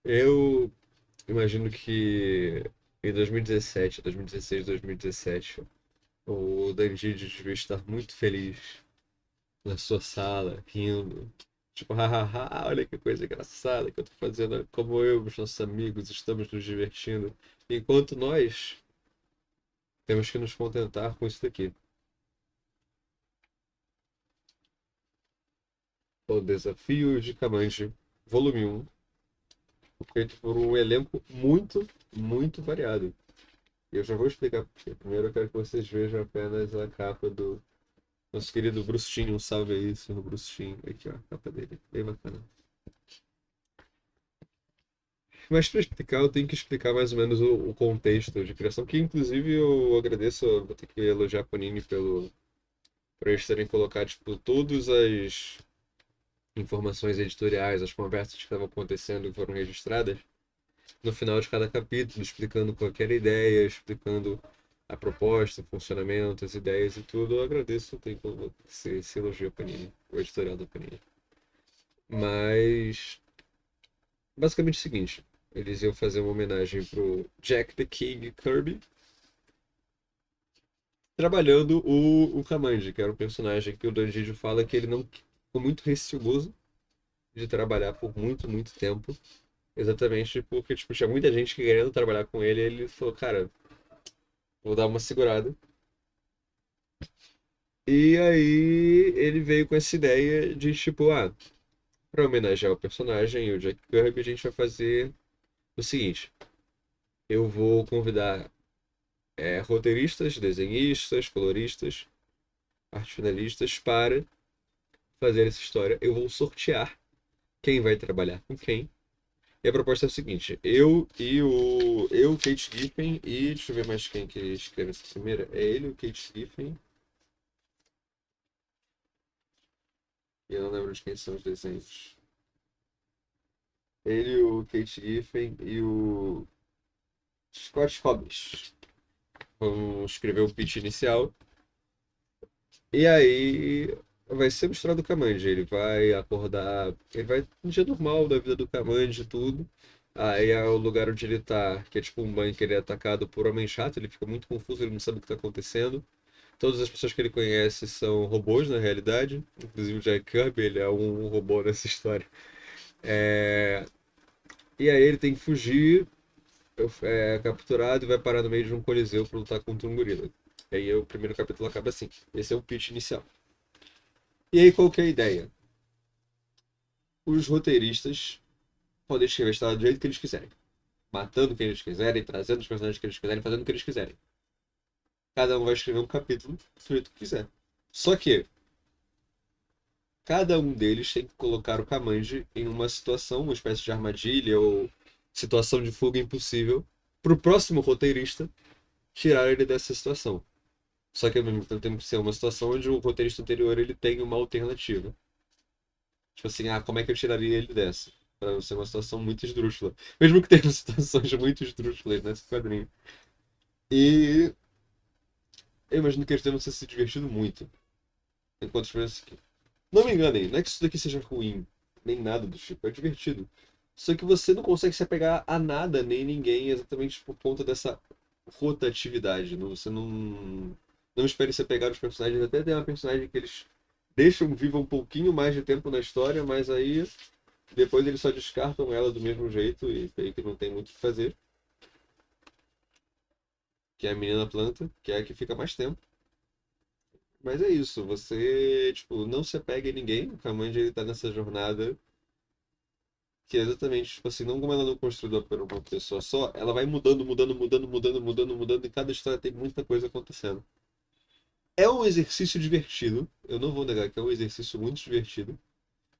Eu imagino que em 2017, 2016, 2017, o Danjide devia estar muito feliz na sua sala, rindo. Tipo, hahaha, olha que coisa engraçada que eu tô fazendo. Olha como eu e os nossos amigos estamos nos divertindo. Enquanto nós temos que nos contentar com isso daqui. O Desafio de Kamandi, volume um, feito por um elenco muito, muito variado. E eu já vou explicar por quê. Primeiro eu quero que vocês vejam apenas a capa do nosso querido Bruce Timm. Um salve aí, senhor Bruce Timm. Aqui, ó, a capa dele. Bem bacana. Mas para explicar, eu tenho que explicar mais ou menos o contexto de criação, que inclusive eu agradeço, eu vou ter que elogiar a Panini por eles terem colocado tipo, todas as informações editoriais, as conversas que estavam acontecendo e foram registradas no final de cada capítulo, explicando qualquer ideia, explicando a proposta, o funcionamento, as ideias e tudo. Eu agradeço, tem como se elogio a Panini, o editorial da Panini. Mas basicamente é o seguinte, eles iam fazer uma homenagem pro Jack the King Kirby, trabalhando o Kamandi, que era um personagem que o Danjiro fala que ele não ficou muito receoso de trabalhar por muito, muito tempo. Exatamente porque tipo, tinha muita gente querendo trabalhar com ele e ele falou, cara, vou dar uma segurada. E aí ele veio com essa ideia de tipo, pra homenagear o personagem e o Jack Kirby, a gente vai fazer o seguinte. Eu vou convidar roteiristas, desenhistas, coloristas, artes finalistas para fazer essa história. Eu vou sortear quem vai trabalhar com quem. E a proposta é o seguinte: eu, Kate Giffen e deixa eu ver mais quem que escreve essa primeira. É ele, o Kate Giffen. E eu não lembro de quem são os desenhos. Ele, o Kate Giffen e o Scott Hobbs vão escrever o pitch inicial. E aí vai ser misturado do Kamandi. Ele vai acordar. Ele vai no dia normal da vida do Kamandi e tudo. Aí é o lugar onde ele tá, que é tipo um banco, ele é atacado por homem chato, ele fica muito confuso, ele não sabe o que tá acontecendo. Todas as pessoas que ele conhece são robôs na realidade. Inclusive o Jack Kirby, ele é um robô nessa história. É, e aí ele tem que fugir, capturado e vai parar no meio de um coliseu pra lutar contra um gorila. E aí o primeiro capítulo acaba assim. Esse é o pitch inicial. E aí qual que é a ideia? Os roteiristas podem escrever a história do jeito que eles quiserem. Matando quem eles quiserem, trazendo os personagens que eles quiserem, fazendo o que eles quiserem. Cada um vai escrever um capítulo do jeito que quiser. Só que cada um deles tem que colocar o Kamanji em uma situação, uma espécie de armadilha ou situação de fuga impossível, para o próximo roteirista tirar ele dessa situação. Só que ao mesmo tempo tem que ser uma situação onde o roteirista anterior ele tem uma alternativa. Tipo assim, como é que eu tiraria ele dessa? Pra não ser uma situação muito esdrúxula. Mesmo que tenha situações muito esdrúxulas nesse quadrinho. E eu imagino que eles devem ter se divertido muito enquanto escreveram isso aqui. Não me enganem, não é que isso daqui seja ruim, nem nada do tipo, é divertido. Só que você não consegue se apegar a nada, nem ninguém, exatamente por conta dessa rotatividade. Você não espere se apegar aos personagens. Até tem uma personagem que eles deixam viva um pouquinho mais de tempo na história, mas aí depois eles só descartam ela do mesmo jeito e aí que não tem muito o que fazer. Que é a menina planta, que é a que fica mais tempo. Mas é isso, você, tipo, não se apega em ninguém. O Kamandi, ele tá nessa jornada que é exatamente, tipo assim, não como ela não é construída por uma pessoa só, ela vai mudando, mudando, mudando, mudando, mudando, mudando, e cada história tem muita coisa acontecendo. É um exercício divertido, eu não vou negar que é um exercício muito divertido.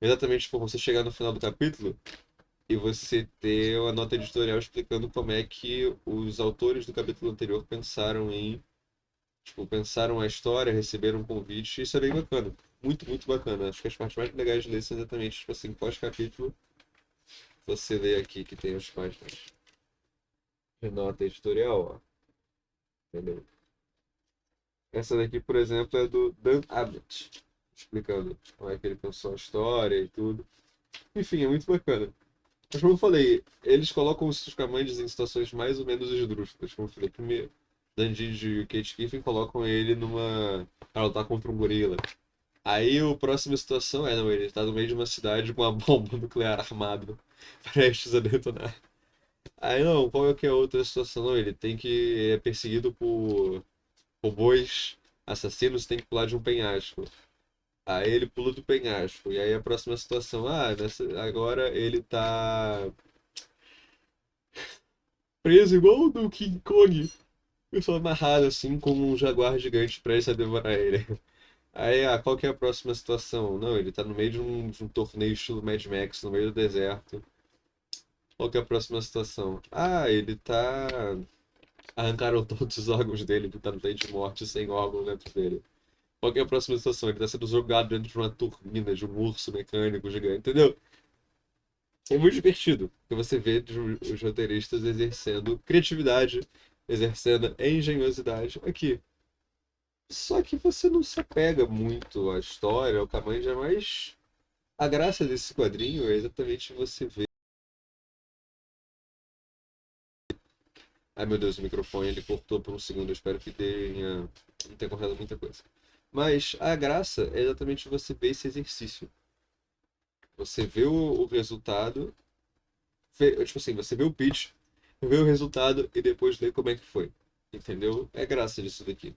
Exatamente por você chegar no final do capítulo e você ter uma nota editorial explicando como é que os autores do capítulo anterior pensaram tipo, pensaram a história, receberam um convite, isso é bem bacana. Muito, muito bacana. Acho que as partes mais legais de ler são exatamente, tipo assim, pós-capítulo, você lê aqui que tem as páginas de nota editorial, ó. Entendeu? Essa daqui, por exemplo, é do Dan Abnett, explicando como é que ele pensou a história e tudo. Enfim, é muito bacana. Mas como eu falei, eles colocam os Scamandes em situações mais ou menos esdrúxulas. Como eu falei, primeiro, Danjin e Kate Kiffin colocam ele numa. Pra lutar contra um gorila. Aí a próxima situação é, não, ele tá no meio de uma cidade com uma bomba nuclear armada, prestes a detonar. Aí não, qual é que é a outra situação? Não, ele tem que é perseguido por robôs assassinos, tem que pular de um penhasco. Aí ele pula do penhasco. E aí a próxima situação, agora ele tá preso igual o do King Kong. Eu sou amarrado assim como um jaguar gigante prestes a devorar ele. Aí, qual que é a próxima situação? Não, ele tá no meio de um torneio estilo Mad Max, no meio do deserto. Qual que é a próxima situação? Ele tá. Arrancaram todos os órgãos dele, ele tá no leito de morte sem órgão dentro dele. Qual que é a próxima situação? Ele tá sendo jogado dentro de uma turbina, de um urso mecânico gigante, entendeu? É muito divertido, porque você vê os roteiristas exercendo criatividade, exercendo engenhosidade aqui. Só que você não se apega muito à história, ao Kamanja, mas a graça desse quadrinho é exatamente você ver. Ai meu Deus, o microfone ele cortou por um segundo, eu espero que não tenha cortado muita coisa. Mas a graça é exatamente você ver esse exercício. Você vê o resultado, tipo assim, você vê o pitch, vê o resultado e depois lê como é que foi. Entendeu? É a graça disso daqui.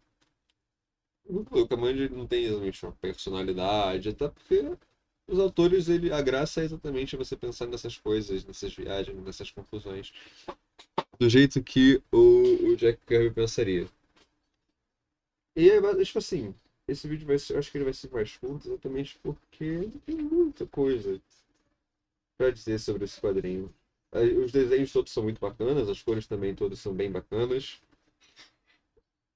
O Kamandi não tem exatamente uma personalidade, até porque os autores, a graça é exatamente você pensar nessas coisas, nessas viagens, nessas confusões, do jeito que o Jack Kirby pensaria. E é, tipo assim, esse vídeo vai ser, eu acho que ele vai ser mais curto exatamente porque não tem muita coisa pra dizer sobre esse quadrinho. Os desenhos todos são muito bacanas, as cores também todas são bem bacanas.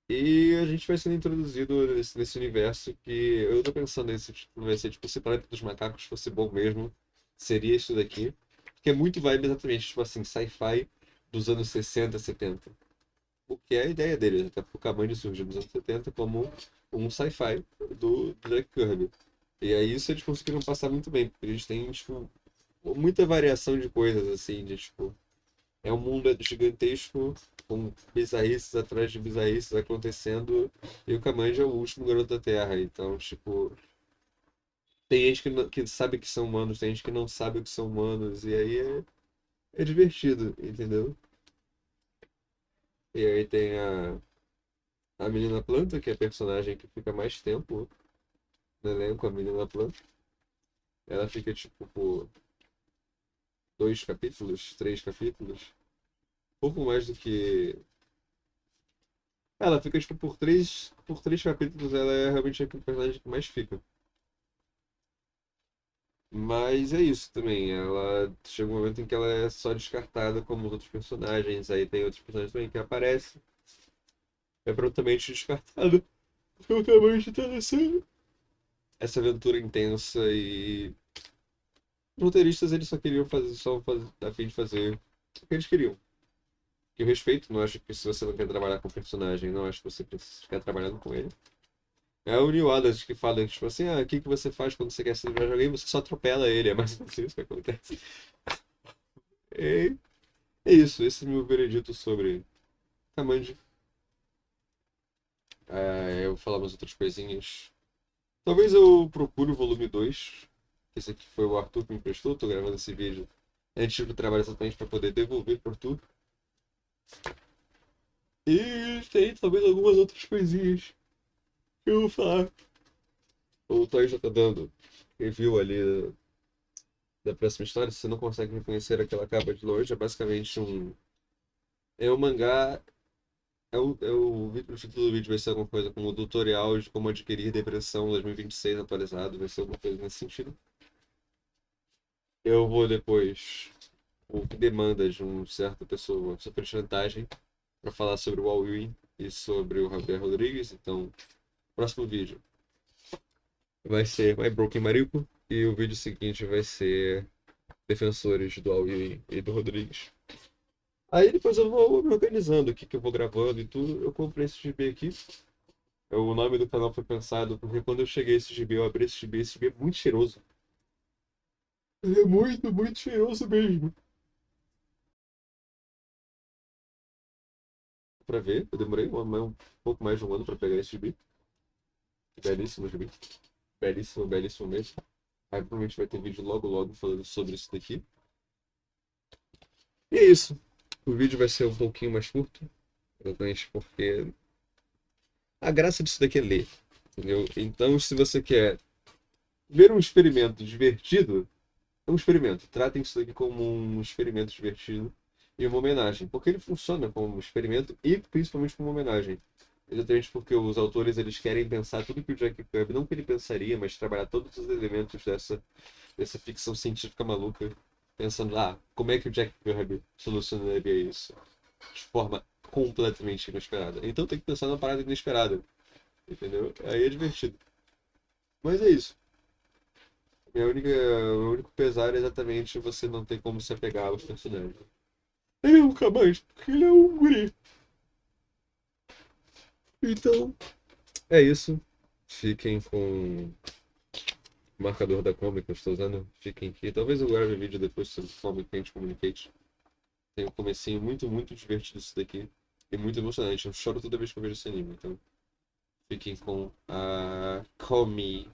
E a gente vai sendo introduzido nesse universo que eu tô pensando nesse título vai ser tipo se Planeta dos Macacos fosse bom mesmo, seria isso daqui. Que é muito vibe exatamente, tipo assim, sci-fi dos anos 60, 70. O que é a ideia deles, até porque o Kamandi surgiu nos anos 70 como um sci-fi do Jack Kirby. E aí isso eles conseguiram passar muito bem, porque eles têm, tipo, muita variação de coisas, assim, de tipo. É um mundo gigantesco, com bizarrices atrás de bizarrices acontecendo, e o Kamandi é o último garoto da Terra. Então, tipo, tem gente que sabe que são humanos, tem gente que não sabe o que são humanos, e aí é divertido, entendeu? E aí tem a Menina Planta, que é a personagem que fica mais tempo no elenco, a Menina Planta. Ela fica, tipo, por 2 capítulos, 3 capítulos, pouco mais do que. Ela fica, tipo, por três capítulos, ela é realmente a personagem que mais fica. Mas é isso também. Ela chega um momento em que ela é só descartada como os outros personagens. Aí tem outros personagens também que aparecem. É prontamente descartada. Totalmente interessante. Essa aventura intensa e. Os roteiristas eles só queriam fazer, a fim de fazer o que eles queriam. Que eu respeito, não acho que se você não quer trabalhar com o personagem, não acho que você precisa ficar trabalhando com ele. É o Neil Adams que fala, tipo assim, o que que você faz quando você quer se livrar de alguém? Você só atropela ele, é mais ou menos isso que acontece. É, é isso, esse é o meu veredito sobre Kamandi. Eu vou falar umas outras coisinhas. Talvez eu procure o volume 2. Esse aqui foi o Arthur que me emprestou, tô gravando esse vídeo antes do trabalho exatamente para poder devolver pro Arthur. E tem talvez algumas outras coisinhas que eu vou falar. O Toy já tá dando review ali da próxima história. Se você não consegue reconhecer aquela capa de longe, é basicamente um. É um mangá. O título do vídeo vai ser alguma coisa como tutorial de como adquirir depressão 2026 atualizado. Vai ser alguma coisa nesse sentido. Eu vou depois. O que demanda de uma certa pessoa sobre chantagem para falar sobre o All-In e sobre o Javier Rodrigues. Então, próximo vídeo vai ser My Broken Marico. E o vídeo seguinte vai ser defensores do All-In e do Rodrigues. Aí depois eu vou me organizando o que eu vou gravando e tudo. Eu comprei esse GB aqui. O nome do canal foi pensado porque quando eu cheguei a esse GB, eu abri esse GB. Esse GB é muito cheiroso. Ele é muito, muito cheiroso mesmo. pra ver. Eu demorei um pouco mais de um ano pra pegar esse gibi. Belíssimo gibi. Belíssimo, belíssimo mesmo. Aí provavelmente vai ter vídeo logo logo falando sobre isso daqui. E é isso. O vídeo vai ser um pouquinho mais curto. Exatamente porque a graça disso daqui é ler. Entendeu? Então, se você quer ver um experimento divertido, é um experimento. Tratem isso daqui como um experimento divertido e uma homenagem. Porque ele funciona como um experimento e principalmente como uma homenagem. Exatamente porque os autores eles querem pensar tudo que o Jack Kirby, não que ele pensaria, mas trabalhar todos os elementos dessa ficção científica maluca, pensando, como é que o Jack Kirby solucionaria isso de forma completamente inesperada. Então tem que pensar numa parada inesperada, entendeu? Aí é divertido. Mas é isso. Meu único pesar é exatamente você não ter como se apegar aos personagens. Ele nunca mais, porque ele é um guri. Então, é isso. Fiquem com o marcador da Comic que eu estou usando. Fiquem aqui. Talvez eu grave vídeo depois sobre Comic Paint Communicate. Tem um comecinho muito, muito divertido isso daqui. E muito emocionante. Eu choro toda vez que eu vejo esse anime. Então, fiquem com a Komi.